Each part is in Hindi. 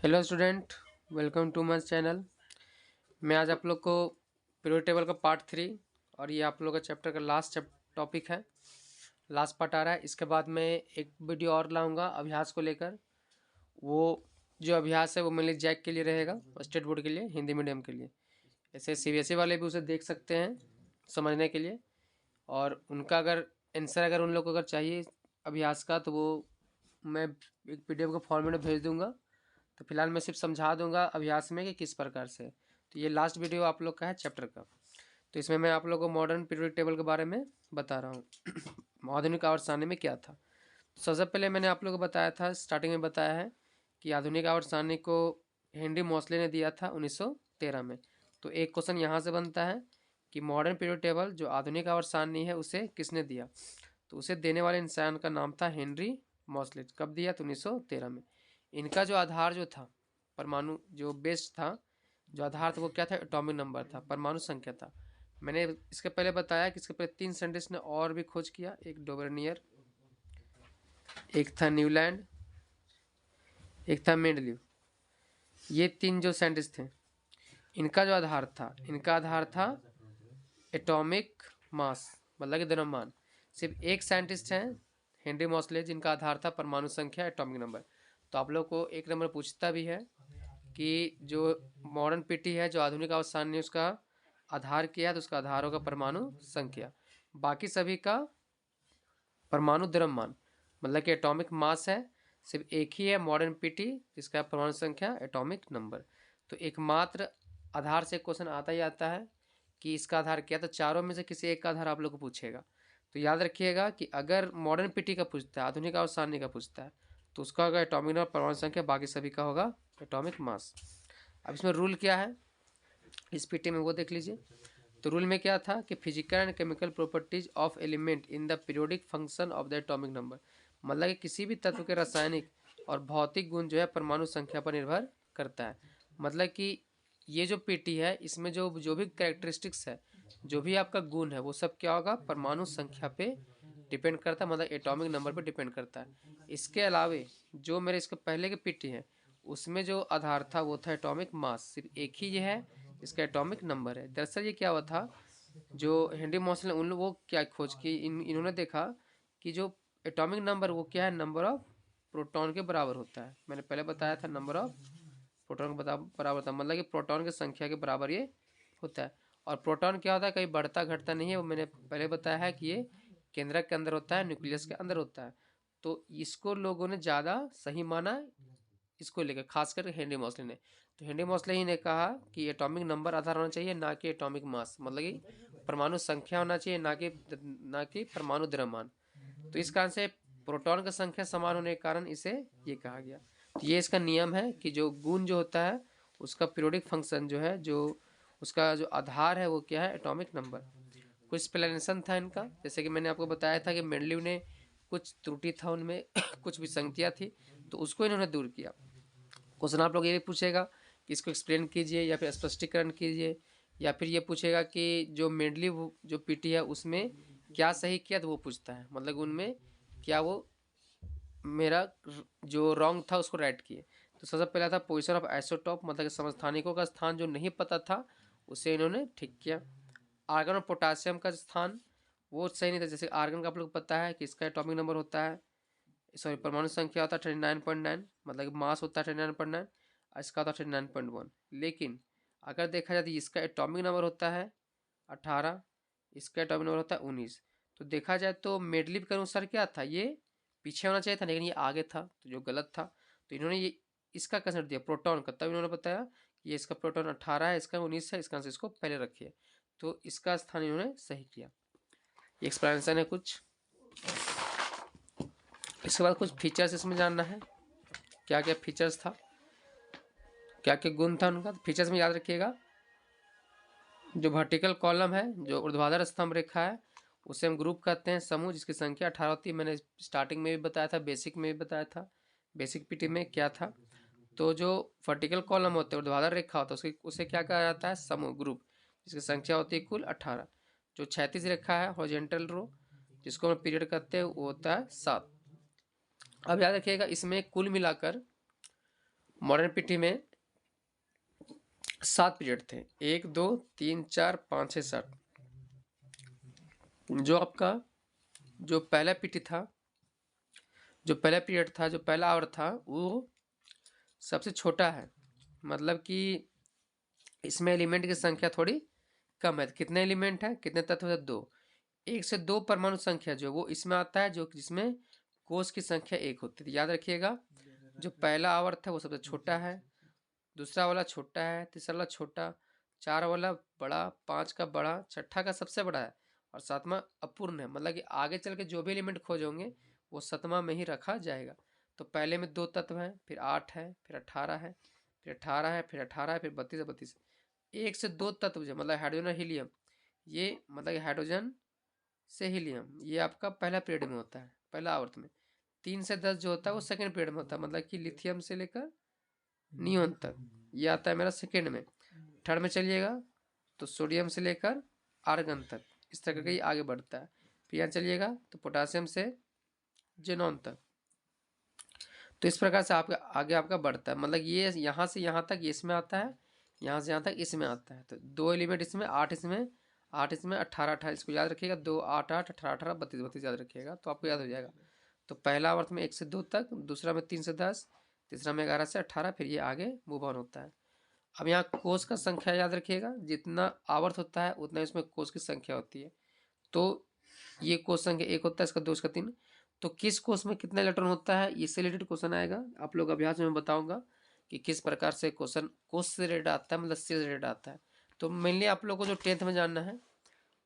Hello student, welcome to my channel. मैं आज आप लोग को पीरियड टेबल का पार्ट 3 और ये आप लोग का चैप्टर का लास्ट टॉपिक है, लास्ट पार्ट आ रहा है। इसके बाद मैं एक वीडियो और लाऊंगा अभ्यास को लेकर। वो जो अभ्यास है वो मेरे लिए जैक के लिए रहेगा, स्टेट बोर्ड के लिए, हिंदी मीडियम के लिए। ऐसे सीबीएसई वाले भी उसे देख सकते हैं समझने के लिए, और उनका अगर आंसर अगर उन लोग को अगर चाहिए अभ्यास का तो वो मैं एक पीडीएफ का फॉर्मेट में भेज दूंगा। तो फिलहाल मैं सिर्फ समझा दूंगा अभ्यास में कि किस प्रकार से। तो ये लास्ट वीडियो आप लोग का है चैप्टर का। तो इसमें मैं आप लोगों को मॉडर्न पीरियोडिक टेबल के बारे में बता रहा हूँ। आधुनिक आवर्त सारणी में क्या था। तो सबसे पहले मैंने आप लोगों को बताया था, स्टार्टिंग में बताया है कि आधुनिक आवर्त सारणी को हेनरी मोसले ने दिया था 1913 में। तो एक क्वेश्चन यहाँ से बनता है कि मॉडर्न पीरियड टेबल जो आधुनिक आवर्त सारणी है उसे किसने दिया। तो उसे देने वाले इंसान का नाम था हेनरी मोसले। कब दिया? तो 1913 में। इनका जो आधार जो था, परमाणु जो बेस था, जो आधार था वो क्या था? एटॉमिक नंबर था, परमाणु संख्या था। मैंने इसके पहले बताया कि इसके पहले 3 साइंटिस्ट ने और भी खोज किया। एक डोबरनियर, एक था न्यूलैंड, एक था मेंडलीव। ये 3 जो साइंटिस्ट थे, इनका जो आधार था, इनका आधार था एटॉमिक मास, मतलब कि द्रव्यमान। सिर्फ एक साइंटिस्ट हैं हेनरी मोसले जिनका आधार था परमाणु संख्या, एटॉमिक नंबर। तो आप लोग को एक नंबर पूछता भी है कि जो मॉडर्न पीटी है, जो आधुनिक आवर्त सारणी ने उसका आधार किया है, तो उसका आधार होगा परमाणु संख्या। बाकी सभी का परमाणु द्रव्यमान, मतलब कि एटॉमिक मास है। सिर्फ एक ही है मॉडर्न पीटी जिसका परमाणु संख्या, एटॉमिक नंबर। तो एकमात्र आधार से क्वेश्चन आता ही आता है कि इसका आधार क्या। तो चारों में से किसी एक का आधार आप लोग को पूछेगा। तो याद रखिएगा कि अगर मॉडर्न पीटी का पूछता है, आधुनिक आवर्त सारणी का पूछता है, तो उसका होगा एटॉमिक नंबर, परमाणु संख्या। बाकी सभी का होगा एटॉमिक मास। अब इसमें रूल क्या है इस पीटी में वो देख लीजिए। तो रूल में क्या था कि physical and chemical properties of element in the periodic function of the atomic number, मतलब कि किसी भी तत्व के रासायनिक और भौतिक गुण जो है परमाणु संख्या पर निर्भर करता है। मतलब कि ये जो पीटी है इसमें जो जो भी कैरेक्टरिस्टिक्स है, जो भी आपका गुण है, वो सब क्या होगा? परमाणु संख्या पे डिपेंड करता है, मतलब एटॉमिक नंबर पे डिपेंड करता है। इसके अलावे जो मेरे इसके पहले के पीटी है उसमें जो आधार था वो था एटॉमिक मास। सिर्फ एक ही ये है इसका एटॉमिक नंबर है। दरअसल ये क्या हुआ था, जो हेनरी मोसले ने उन लोगों को क्या खोज की, इन्होंने देखा कि जो एटॉमिक नंबर वो क्या है, नंबर ऑफ प्रोटॉन के बराबर होता है। मैंने पहले बताया था नंबर ऑफ प्रोटॉन के बराबर होता है, मतलब कि प्रोटॉन की संख्या के बराबर ये होता है। और प्रोटॉन क्या होता है, कहीं बढ़ता घटता नहीं है। वो मैंने पहले बताया है कि ये केंद्रक के अंदर होता है, न्यूक्लियस के अंदर होता है। तो इसको लोगों ने ज़्यादा सही माना, इसको लेकर खासकर हेनरी मोसले ने। तो हेनरी मोसले ही ने कहा कि एटॉमिक नंबर आधार होना चाहिए, ना कि एटॉमिक मास, मतलब कि परमाणु संख्या होना चाहिए, ना कि परमाणु द्रव्यमान। तो इस कारण से प्रोटॉन की संख्या समान होने के कारण इसे ये कहा गया। तो ये इसका नियम है कि जो गुण जो होता है उसका पीरियोडिक फंक्शन जो है, जो उसका जो आधार है वो क्या है? Atomic number. कुछ एक्सप्लेनेशन था इनका, जैसे कि मैंने आपको बताया था कि मेंडलीव ने कुछ त्रुटि था उनमें कुछ विसंगतियाँ थी, तो उसको इन्होंने दूर किया। क्वेश्चन आप लोग ये भी पूछेगा कि इसको एक्सप्लेन कीजिए या फिर स्पष्टीकरण कीजिए, या फिर ये पूछेगा कि जो मेंडलीव जो पीटी है उसमें क्या सही किया, तो वो पूछता है, मतलब उनमें क्या वो मेरा जो रॉन्ग था उसको राइट किए। तो सबसे पहला था पोजीशन ऑफ आइसोटॉप, मतलब कि समस्थानिकों का स्थान जो नहीं पता था उसे इन्होंने ठीक किया। आर्गन और पोटासियम का स्थान वो सही नहीं था। जैसे आर्गन का आप लोग पता है कि इसका एटॉमिक नंबर होता है, सॉरी परमाणु संख्या होता है 39.9, मतलब कि मास होता है 39.9, और इसका होता है 39.1। लेकिन अगर देखा जाए तो इसका एटॉमिक नंबर होता है 18, इसका एटॉमिक नंबर होता है 19। तो देखा जाए तो मेडलिव के अनुसार क्या था, ये पीछे होना चाहिए था, लेकिन ये आगे था, तो जो गलत था। तो इन्होंने ये इसका कंसिडर दिया प्रोटॉन का, तब इन्होंने बताया कि ये इसका प्रोटॉन 18 है, इसका 19 है, इसका आंसर इसको पहले रखिए। तो इसका स्थान इन्होंने सही किया। ये एक्सप्लेनेशन है कुछ। इसके बाद कुछ फीचर्स इसमें जानना है, क्या क्या फीचर्स था, क्या क्या गुण था उनका। तो फीचर्स में याद रखिएगा, जो वर्टिकल कॉलम है, जो ऊर्ध्वाधर स्तंभ रेखा है, उसे हम ग्रुप कहते हैं समूह, जिसकी संख्या 18 होती है। मैंने स्टार्टिंग में भी बताया था, बेसिक में भी बताया था, बेसिक पीटी में क्या था। तो जो वर्टिकल कॉलम होते हैं, ऊर्ध्वाधर रेखा होता है, उसकी उसे क्या कहा जाता है? समूह, ग्रुप, जिसकी संख्या होती है कुल 18। जो क्षैतिज रेखा है, हॉरिजॉन्टल रो, जिसको हम पीरियड कहते हैं, वो होता है 7। अब याद रखिएगा इसमें कुल मिलाकर मॉडर्न पीटी में 7 पीरियड थे, 1 2 3 4 5 6 7। जो आपका जो पहला पीटी था, जो पहला पीरियड था, जो पहला आवर था, वो सबसे छोटा है। मतलब कि इसमें एलिमेंट की संख्या थोड़ी कम है। कितने एलिमेंट है, कितने तत्व है? 2। 1 से 2 परमाणु संख्या जो वो इसमें आता है, जो जिसमें कोष की संख्या 1 होती है। याद रखिएगा, जो पहला आवर्त है वो सबसे छोटा है, दूसरा वाला छोटा है, तीसरा वाला छोटा, 4 वाला बड़ा, 5 का बड़ा, छठा का सबसे बड़ा है और 7वां अपूर्ण है। मतलब कि आगे चल के जो भी एलिमेंट खोज होंगे वो 7वां में ही रखा जाएगा। तो पहले में 2 तत्व हैं, फिर 8 है, फिर 18 है, फिर 18 है, फिर 18 है, फिर 32 है, 32। 1 से 2 तत्व जो मतलब हाइड्रोजन और हीलियम, ये मतलब हाइड्रोजन से हीलियम, ये आपका पहला पीरियड में होता है, पहला आवर्त में। 3 से 10 जो होता है वो सेकेंड पीरियड में होता है, मतलब कि लिथियम से लेकर नियोन तक, ये आता है मेरा सेकेंड में। थर्ड में चलिएगा तो सोडियम से लेकर आर्गन तक, इस तरह का ये आगे बढ़ता है। फिर यहाँ चलिएगा तो पोटासियम से जेनॉन तक। तो इस प्रकार से आपका आगे आपका बढ़ता है। मतलब ये यहाँ से यहाँ तक ये इसमें आता है, यहाँ से यहाँ तक इसमें आता है। तो 2 एलिमेंट इसमें, 8 इसमें, 8 इसमें, 18 18, इसको याद रखिएगा। 2 8 8 18 18 32 32 याद रखिएगा, तो आपको याद हो जाएगा। तो पहला आवर्त में 1 से 2 तक, दूसरा में 3 से 10, तीसरा में 11 से 18, फिर ये आगे मूव ऑन होता है। अब यहाँ कोष का संख्या याद रखिएगा, जितना आवर्त होता है उतना इसमें कोष की संख्या होती है। तो ये कोष संख्या 1 होता है, इसका 2, इसका 3। तो किस कोष में कितना इलेक्ट्रॉन होता है, इससे रिलेटेड क्वेश्चन आएगा। आप लोग अभ्यास में बताऊंगा कि किस प्रकार से क्वेश्चन कोष से रिलेटेड आता है, मतलब से रिलेटेड आता है। तो मेनली आप लोग को जो 10th में जानना है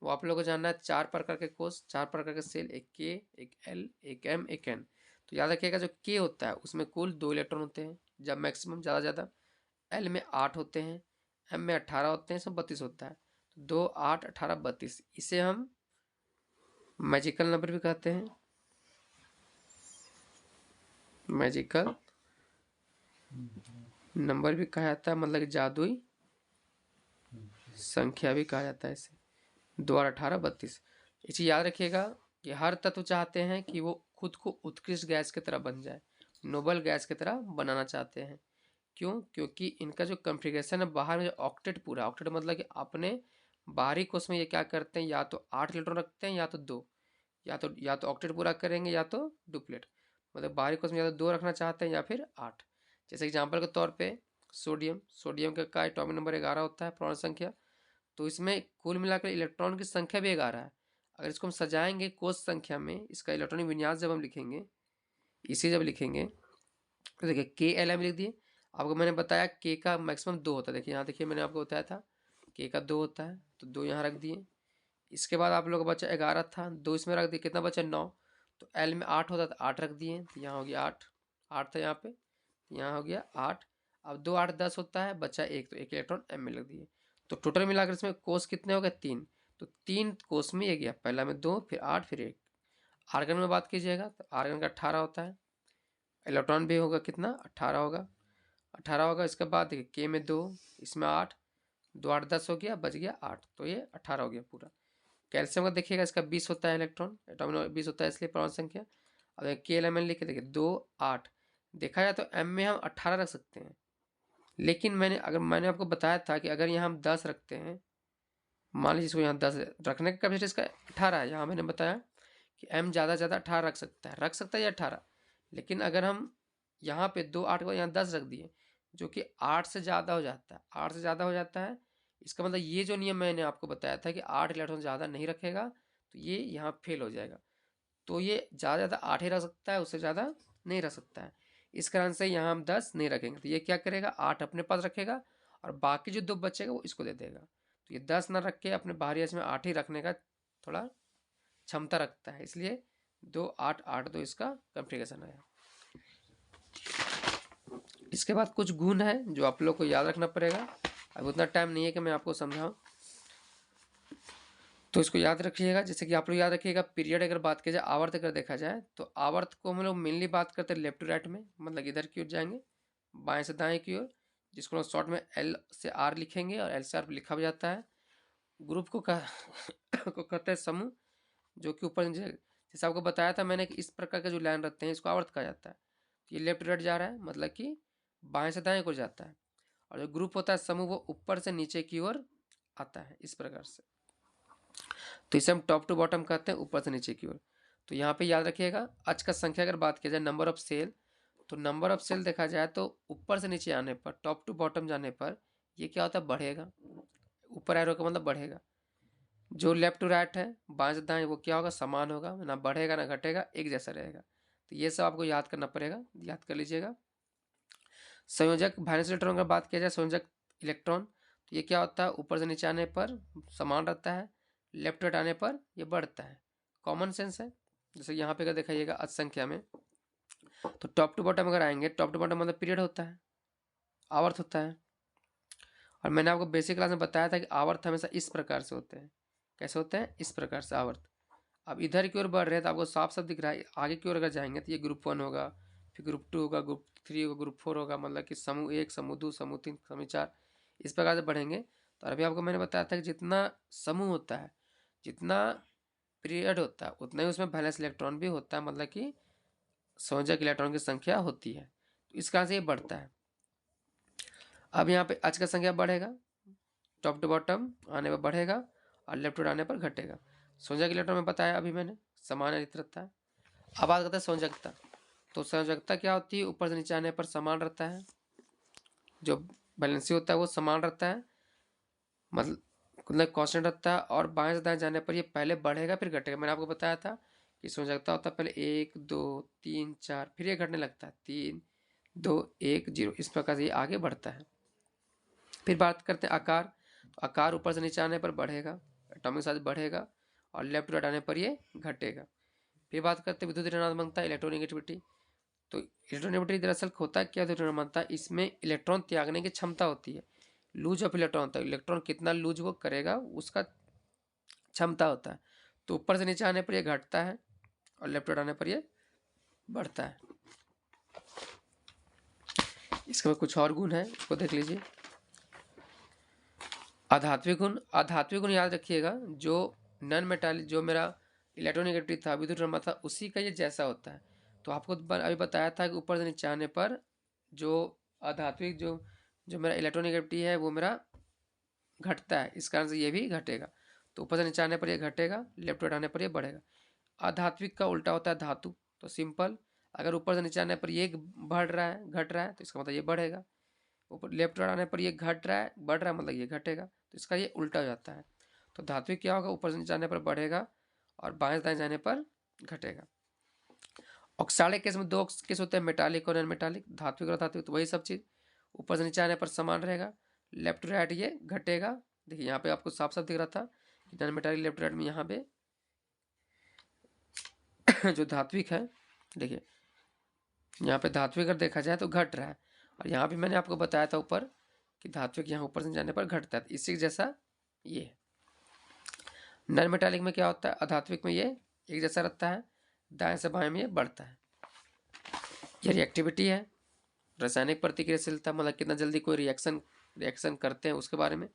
वो आप लोग को जानना है 4 प्रकार के कोष, 4 प्रकार के सेल, एक के, एक एल, एक एम, एक एन। तो याद रखिएगा, जो के होता है उसमें कुल 2 इलेक्ट्रॉन होते हैं, जब मैक्सिमम ज़्यादा, एल में 8 होते हैं, एम में 18 होते हैं, इसमें 32 होता है। तो 2 8 18 32, इसे हम मैजिकल नंबर भी कहते हैं, मैजिकल नंबर भी कहा जाता है, मतलब कि जादुई संख्या भी कहा जाता है इसे। 2 और 18 32। ये चीज़ याद रखिएगा कि हर तत्व चाहते हैं कि वो खुद को उत्कृष्ट गैस की तरह बन जाए, नोबल गैस की तरह बनाना चाहते हैं। क्यों? क्योंकि इनका जो कॉन्फ़िगरेशन है बाहर में, जो ऑक्टेट पूरा, ऑक्टेट मतलब कि अपने बाहरी कोष में ये क्या करते हैं, या तो 8 इलेक्ट्रॉन रखते हैं या तो 2, या तो ऑक्टेट पूरा करेंगे या तो डुप्लेट। मतलब बाहरी कोष में या तो 2 रखना चाहते हैं या फिर 8। जैसे एग्जाम्पल के तौर पे सोडियम का एटॉमिक नंबर 11 होता है, परमाणु संख्या। तो इसमें कुल मिलाकर इलेक्ट्रॉन की संख्या भी 11 है। अगर इसको हम सजाएंगे कोष संख्या में, इसका इलेक्ट्रॉनिक विन्यास जब हम लिखेंगे, इसे जब लिखेंगे तो देखिए के एल एम लिख दिए। आपको मैंने बताया के का मैक्सिमम 2 होता है। देखिए यहाँ देखिए मैंने आपको बताया था के का 2 होता है, तो 2 यहाँ रख दिए। इसके बाद आप लोग का बचा 11 था, 2 इसमें रख दिए, कितना बचा 9। तो एल में 8 होता था, 8 रख दिए, तो यहाँ हो गया 8, 8 था यहाँ पे, यहाँ हो गया 8। अब 2 8 10 होता है, बचा 1, तो 1 इलेक्ट्रॉन एम में लग दिए। तो टोटल मिलाकर इसमें कोष कितने हो गए, 3। तो 3 कोष में ये गया, पहला में 2, फिर 8, फिर 1। आर्गन में बात कीजिएगा तो आर्गन का 18 होता है, इलेक्ट्रॉन भी होगा कितना, 18 होगा, 18 होगा। इसके बाद देखिए के में 2, इसमें 8, 2 8 10 हो गया, बच गया 8, तो ये 18 हो गया पूरा। कैल्शियम का देखिएगा, इसका 20 होता है इलेक्ट्रॉन, एटॉमिक नंबर 20 होता है, इसलिए परमाणु संख्या। अब के एल एम एन लिख के देखिए 2 8, देखा जाए तो एम में हम 18 रख सकते हैं, लेकिन मैंने आपको बताया था कि अगर यहाँ हम 10 रखते हैं, मान लीजिए इसको यहाँ 10 रखने का कैपेसिटी इसका 18 है। यहाँ मैंने बताया कि एम ज़्यादा से ज़्यादा 18 रख सकता है या 18। लेकिन अगर हम यहाँ पे 2 8 को यहाँ 10 रख दिए, जो कि 8 से ज़्यादा हो जाता है, 8 से ज़्यादा हो जाता है, इसका मतलब ये जो नियम मैंने आपको बताया था कि 8 इलेक्ट्रॉन ज़्यादा नहीं रखेगा, तो ये यहाँ फेल हो जाएगा। तो ये ज़्यादा ज़्यादा 8 ही रख सकता है, उससे ज़्यादा नहीं रख सकता है। इस कारण से यहाँ हम 10 नहीं रखेंगे। तो ये क्या करेगा, 8 अपने पास रखेगा और बाकी जो 2 बचेगा वो इसको दे देगा। तो ये 10 ना रख के अपने बाहरी इसमें 8 ही रखने का थोड़ा क्षमता रखता है, इसलिए 2 8 8 2 इसका कॉन्फ़िगरेशन है। इसके बाद कुछ गुण है जो आप लोग को याद रखना पड़ेगा। अब उतना टाइम नहीं है कि मैं आपको समझाऊं, तो इसको याद रखिएगा। जैसे कि आप लोग याद रखिएगा, पीरियड अगर बात की जाए, आवर्त अगर देखा जाए तो आवर्त को हम लोग मेनली बात करते हैं लेफ्ट टू राइट में, मतलब इधर की ओर जाएंगे, बाएं से दाएं की ओर, जिसको हम शॉर्ट में एल से आर लिखेंगे और एल से आर लिखा भी जाता है। ग्रुप को कहते हैं समूह, जो कि ऊपर जैसे आपको बताया था मैंने कि इस प्रकार के जो लाइन रहते हैं इसको आवर्त कहा जाता है। ये लेफ्ट राइट जा रहा है, मतलब कि बाएं से दाएं को जाता है, और जो ग्रुप होता है समूह वो ऊपर से नीचे की ओर आता है इस प्रकार से। तो इसे हम टॉप टू बॉटम कहते हैं, ऊपर से नीचे की ओर। तो यहाँ पे याद रखिएगा अच का संख्या अगर बात की जाए नंबर ऑफ सेल, तो नंबर ऑफ सेल देखा जाए तो ऊपर से नीचे आने पर, टॉप टू बॉटम जाने पर ये क्या होता है, बढ़ेगा। ऊपर एरो का मतलब बढ़ेगा। जो लेफ्ट टू राइट है, बाएं से दाएं, वो क्या होगा, समान होगा, ना बढ़ेगा ना घटेगा, एक जैसा रहेगा। तो ये सब आपको याद करना पड़ेगा, याद कर लीजिएगा। संयोजक वैलेंस इलेक्ट्रॉन का बात किया जाए, संयोजक इलेक्ट्रॉन, तो ये क्या होता है, ऊपर से नीचे आने पर समान रहता है, लेफ्ट राइट आने पर ये बढ़ता है। कॉमन सेंस है। जैसे यहाँ पे अगर दिखाइएगा अच संख्या में, तो टॉप टू बॉटम अगर आएंगे, टॉप टू बॉटम मतलब पीरियड होता है, आवर्त होता है। और मैंने आपको बेसिक क्लास में बताया था कि आवर्त हमेशा इस प्रकार से होते हैं। कैसे होते हैं, इस प्रकार से आवर्त। अब इधर की ओर बढ़ रहे हैं तो आपको साफ साफ दिख रहा है। आगे की ओर अगर जाएंगे तो ये ग्रुप 1 होगा, फिर ग्रुप 2 होगा, ग्रुप 3 होगा, ग्रुप 4 होगा, मतलब कि समूह 1, समूह 2, समूह 3, समूह 4, इस प्रकार से बढ़ेंगे। तो अभी आपको मैंने बताया था कि जितना समूह होता है, जितना पीरियड होता है, उतना ही उसमें वैलेंस इलेक्ट्रॉन भी होता है, मतलब कि संयोजक इलेक्ट्रॉन की संख्या होती है। तो इस कारण से ये बढ़ता है। अब यहाँ पे अच का संख्या बढ़ेगा, टॉप टू बॉटम आने पर बढ़ेगा और लेफ्ट टू आने पर घटेगा। संयोजक इलेक्ट्रॉन में बताया अभी मैंने, समान रहता है। अब बात करते हैं संयोजकता। तो संयोजकता क्या होती है, ऊपर से नीचे आने पर समान रहता है, जो बैलेंसी होता है वो समान रहता है, मतलब कांस्टेंट रहता है। और बाएं से दाएं जाने पर ये पहले बढ़ेगा फिर घटेगा। मैंने आपको बताया था कि संयोजकता होता है पहले 1 2 3 4, फिर ये घटने लगता है 3 2 1 0, इस प्रकार से ये आगे बढ़ता है। फिर बात करते हैं आकार। तो आकार ऊपर से नीचे आने पर बढ़ेगा, एटॉमिक साइज बढ़ेगा, और लेफ्ट टू राइट आने पर ये घटेगा। फिर बात करते हैं विद्युत ऋणात्मकता, इलेक्ट्रोनेगेटिविटी। तो इलेक्ट्रोनेगेटिविटी दरअसल होता है क्या, विद्युत ऋणात्मकता, इसमें इलेक्ट्रॉन त्यागने की क्षमता होती है। लूज ऑफ इलेक्ट्रॉन होता है, इलेक्ट्रॉन कितना लूज वो करेगा उसका क्षमता होता है। तो ऊपर से नीचे आने पर ये घटता है और लेफ्ट राइट आने पर ये बढ़ता है। इसमें कुछ और गुण है, उसको देख लीजिए। आध्यात्मिक गुण, आध्यात्मिक गुण याद रखिएगा, जो नॉन मेटालिक, जो मेरा इलेक्ट्रोनेगेटिव था, विद्युत ऋणात्मक था, उसी का ये जैसा होता है। तो आपको अभी बताया था कि ऊपर से नीचे आने पर जो आध्यात्मिक, जो मेरा इलेक्ट्रोनेगेटिव है वो मेरा घटता है, इस कारण से ये भी घटेगा। तो ऊपर से नीचे आने पर ये घटेगा, लेफ्ट राइट आने पर ये बढ़ेगा। आध्यात्मिक का उल्टा होता है धातु। तो सिंपल, अगर ऊपर से नीचे आने पर ये बढ़ रहा है, घट रहा है, तो इसका मतलब ये बढ़ेगा। ऊपर लेफ्ट राइट आने पर ये घट रहा है, बढ़ रहा है, मतलब ये घटेगा, तो इसका ये उल्टा हो जाता है। तो धात्विक क्या होगा, ऊपर से नीचे आने पर बढ़ेगा और बाएं दाएं जाने पर घटेगा। ऑक्साइड केस में 2 केस होते हैं, मेटालिक और नॉन मेटालिक, धात्विक और धात्विक। तो वही सब चीज़ ऊपर से नीचे आने पर समान रहेगा, लेफ्ट टू राइट ये घटेगा। देखिए यहाँ पे आपको साफ साफ दिख रहा था कि नॉन मेटालिक लेफ्ट राइट में, यहाँ पे जो धात्विक है, देखिए यहाँ पे धात्विक अगर देखा जाए तो घट रहा है, और यहाँ भी मैंने आपको बताया था ऊपर कि धात्विक यहाँ ऊपर से जाने पर घटता है, इसी जैसा ये। नॉन मेटालिक में क्या होता है, अधात्विक में ये एक जैसा रहता है, दाएं से बाएं में ये बढ़ता है। ये रिएक्टिविटी है, रासायनिक प्रतिक्रियाशीलता, मतलब कितना जल्दी कोई रिएक्शन करते हैं उसके बारे में।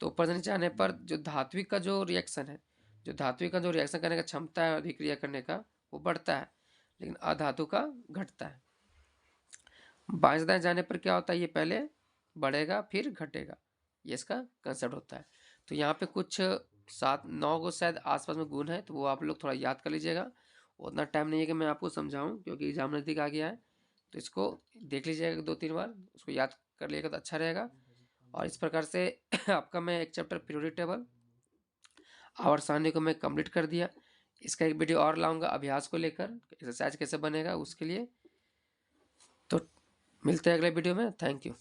तो ऊपर से नीचे आने पर जो धात्विक का जो रिएक्शन है, जो धात्विक का जो रिएक्शन करने का क्षमता है, अभिक्रिया करने का, वो बढ़ता है, लेकिन अधातु का घटता है। बाएं से दाएं जाने पर क्या होता है, ये पहले बढ़ेगा फिर घटेगा, ये इसका कंसेप्ट होता है। तो यहाँ पे कुछ 7-9 को शायद आसपास में गुण है, तो वो आप लोग थोड़ा याद कर लीजिएगा। उतना टाइम नहीं है कि मैं आपको समझाऊं, क्योंकि एग्जाम नज़दीक आ गया है। तो इसको देख लीजिएगा 2-3 बार, उसको याद कर लिएगा तो अच्छा रहेगा। और इस प्रकार से आपका मैं एक चैप्टर पीरियोडिक टेबल आवर्त सारणी को मैं कंप्लीट कर दिया। इसका एक वीडियो और लाऊंगा अभ्यास को लेकर, एक्सरसाइज कैसे बनेगा उसके लिए। तो मिलते हैं अगले वीडियो में, थैंक यू।